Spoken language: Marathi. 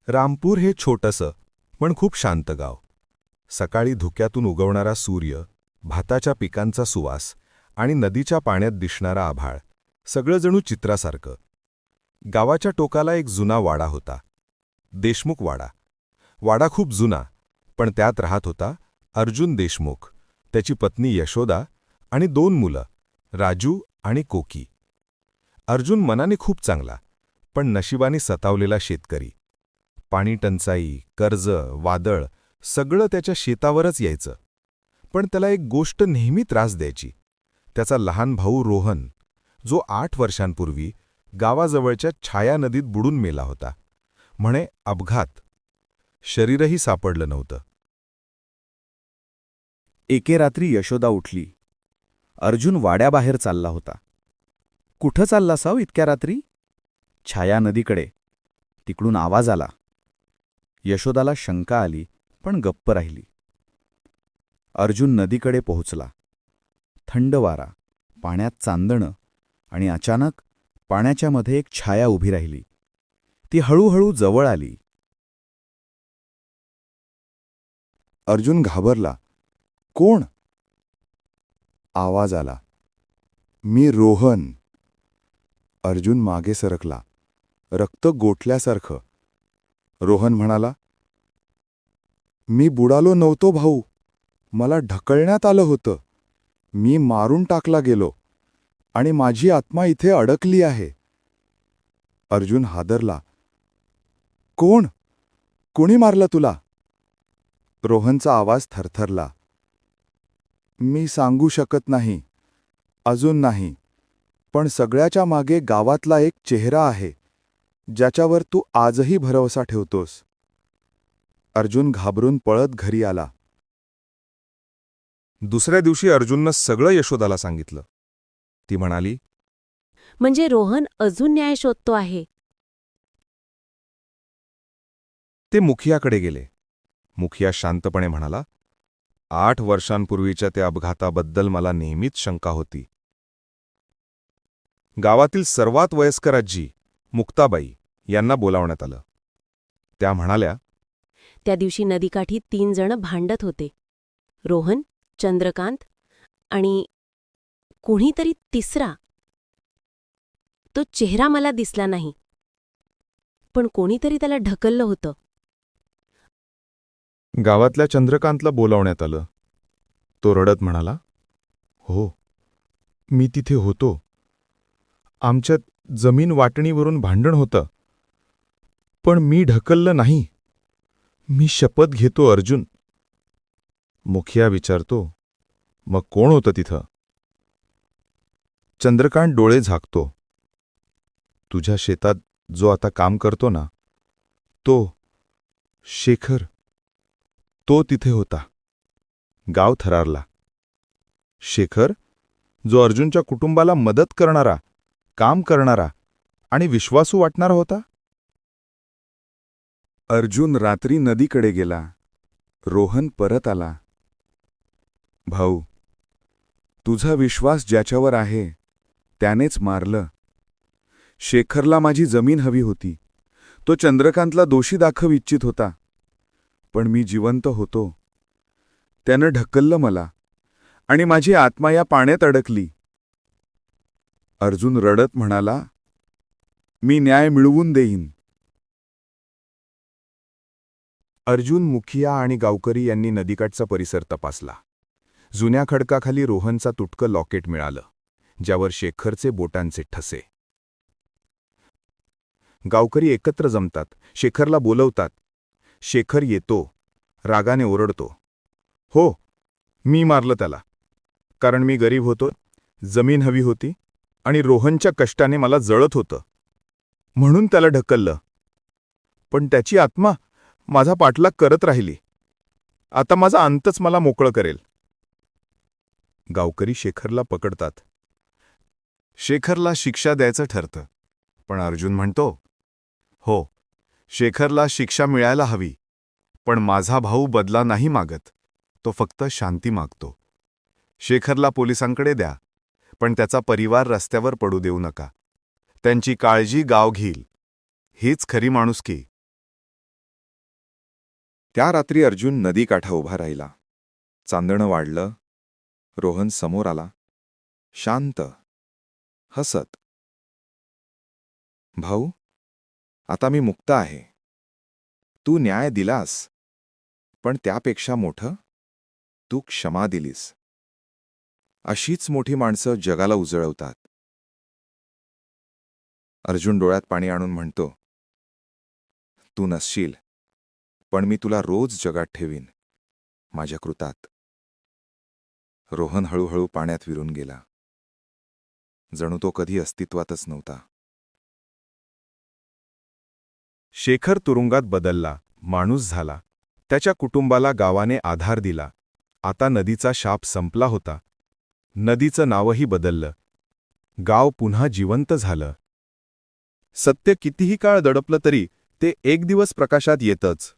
रामपूर हे छोटंसं पण खूप शांत गाव. सकाळी धुक्यातून उगवणारा सूर्य, भाताच्या पिकांचा सुवास आणि नदीच्या पाण्यात दिसणारा आभाळ, सगळं जणू चित्रासारखं. गावाच्या टोकाला एक जुना वाडा होता, देशमुख वाडा. वाडा खूप जुना, पण त्यात राहत होता अर्जुन देशमुख, त्याची पत्नी यशोदा आणि 2 मुलं, राजू आणि कोकी. अर्जुन मनाने खूप चांगला, पण नशिबाने सतावलेला शेतकरी. पाणी टंचाई, कर्ज, वादळ सगळं त्याच्या शेतावरच यायचं. पण त्याला एक गोष्ट नेहमी त्रास द्यायची. त्याचा लहान भाऊ रोहन, जो 8 वर्षांपूर्वी गावाजवळच्या छाया नदीत बुडून मेला होता. म्हणे अपघात. शरीरही सापडलं नव्हतं. एके रात्री यशोदा उठली. अर्जुन वाड्याबाहेर चालला होता. कुठं चालला साव इतक्या रात्री? छाया नदीकडे. तिकडून आवाज आला. यशोदाला शंका आली, पण गप्प राहिली. अर्जुन नदीकडे पोहोचला. थंड वारा, पाण्यात चांदणं, आणि अचानक पाण्याच्या मध्ये एक छाया उभी राहिली. ती हळूहळू जवळ आली. अर्जुन घाबरला. कोण? आवाज आला. मी रोहन. अर्जुन मागे सरकला, रक्त गोठल्यासारखं. रोहन म्हणाला, मी बुडालो नव्हतो भाऊ. मला ढकलण्यात आलं होतं. मी मारून टाकला गेलो आणि माझी आत्मा इथे अडकली आहे. अर्जुन हादरला. कोण? कोणी मारलं तुला? रोहनचा आवाज थरथरला. मी सांगू शकत नाही, अजून नाही. पण सगळ्याच्या मागे गावातला एक चेहरा आहे, ज्याच्यावर तू आजही भरवसा ठेवतोस. अर्जुन घाबरून पळत घरी आला. दुसऱ्या दिवशी अर्जुननं सगळं यशोदाला सांगितलं. ती म्हणाली, म्हणजे रोहन अजून न्याय शोधतो आहे. ते मुखियाकडे गेले. मुखिया शांतपणे म्हणाला, 8 वर्षांपूर्वीच्या त्या अपघाताबद्दल मला नेहमीच शंका होती. गावातील सर्वात वयस्कर आजी, मुक्ताबाई, यांना बोलावण्यात आलं. त्या म्हणाल्या, त्या दिवशी नदीकाठी 3 जण भांडत होते. रोहन, चंद्रकांत आणि कोणीतरी तिसरा. तो चेहरा मला दिसला नाही, पण कोणीतरी त्याला ढकललं होतं. गावातल्या चंद्रकांतला बोलावण्यात आलं. तो रडत म्हणाला, हो, मी तिथे होतो. आमच्यात जमीन वाटणीवरून भांडण होतं, पण मी ढकललं नाही. मी शपथ घेतो अर्जुन. मुखिया विचारतो, मग कोण होतं तिथं? चंद्रकांत डोळे झाकतो. तुझ्या शेतात जो आता काम करतो ना, तो शेखर, तो तिथे होता. गाव थरारला. शेखर, जो अर्जुनच्या कुटुंबाला मदत करणारा, काम करणारा आणि विश्वासू वाटणारा होता. अर्जुन रात्री नदीकडे गेला. रोहन परत आला. भाऊ, तुझा विश्वास ज्याच्यावर आहे त्यानेच मारलं. शेखरला माझी जमीन हवी होती. तो चंद्रकांतला दोषी दाखव इच्छित होता, पण मी जिवंत होतो. त्यानं ढकललं मला आणि माझी आत्मा या पाण्यात अडकली. अर्जुन रडत म्हणाला, मी न्याय मिळवून देईन. अर्जुन, मुखिया आणि गावकरी यांनी नदीकाठचा परिसर तपासला. जुन्या खडकाखाली रोहनचा तुटकं लॉकेट मिळालं, ज्यावर शेखरचे बोटांचे ठसे. गावकरी एकत्र जमतात, शेखरला बोलवतात. शेखर येतो, रागाने ओरडतो, हो, मी मारलं त्याला, कारण मी गरीब होतो, जमीन हवी होती आणि रोहनच्या कष्टाने मला जळत होतं, म्हणून त्याला ढकललं. पण त्याची आत्मा माझा पाठलाग करत राहिली. आता माझा अंतच मला मोकळं करेल. गावकरी शेखरला पकडतात. शेखरला शिक्षा द्यायचं ठरतं, पण अर्जुन म्हणतो, हो, शेखरला शिक्षा मिळायला हवी, पण माझा भाऊ बदला नाही मागत. तो फक्त शांती मागतो. शेखरला पोलिसांकडे द्या, पण त्याचा परिवार रस्त्यावर पडू देऊ नका. त्यांची काळजी गाव घेईल. हीच खरी माणुसकी. त्या रात्री अर्जुन नदीकाठा उभा राहिला. चांदणं वाढलं. रोहन समोर आला, शांत, हसत. भाऊ, आता मी मुक्त आहे. तू न्याय दिलास, पण त्यापेक्षा मोठं तू क्षमा दिलीस. अशीच मोठी माणसं जगाला उजळवतात. अर्जुन डोळ्यात पाणी आणून म्हणतो, तू नसशील, पण मी तुला रोज जगात ठेवीन, माझ्या कृतात. रोहन हळूहळू पाण्यात विरून गेला. जणू तो कधी अस्तित्वातच नव्हता. शेखर तुरुंगात बदलला, माणूस झाला. त्याच्या कुटुंबाला गावाने आधार दिला. आता नदीचा शाप संपला होता. नदीचं नावही बदललं. गाव पुन्हा जिवंत झालं. सत्य कितीही काळ दडपलं तरी ते एक दिवस प्रकाशात येतच.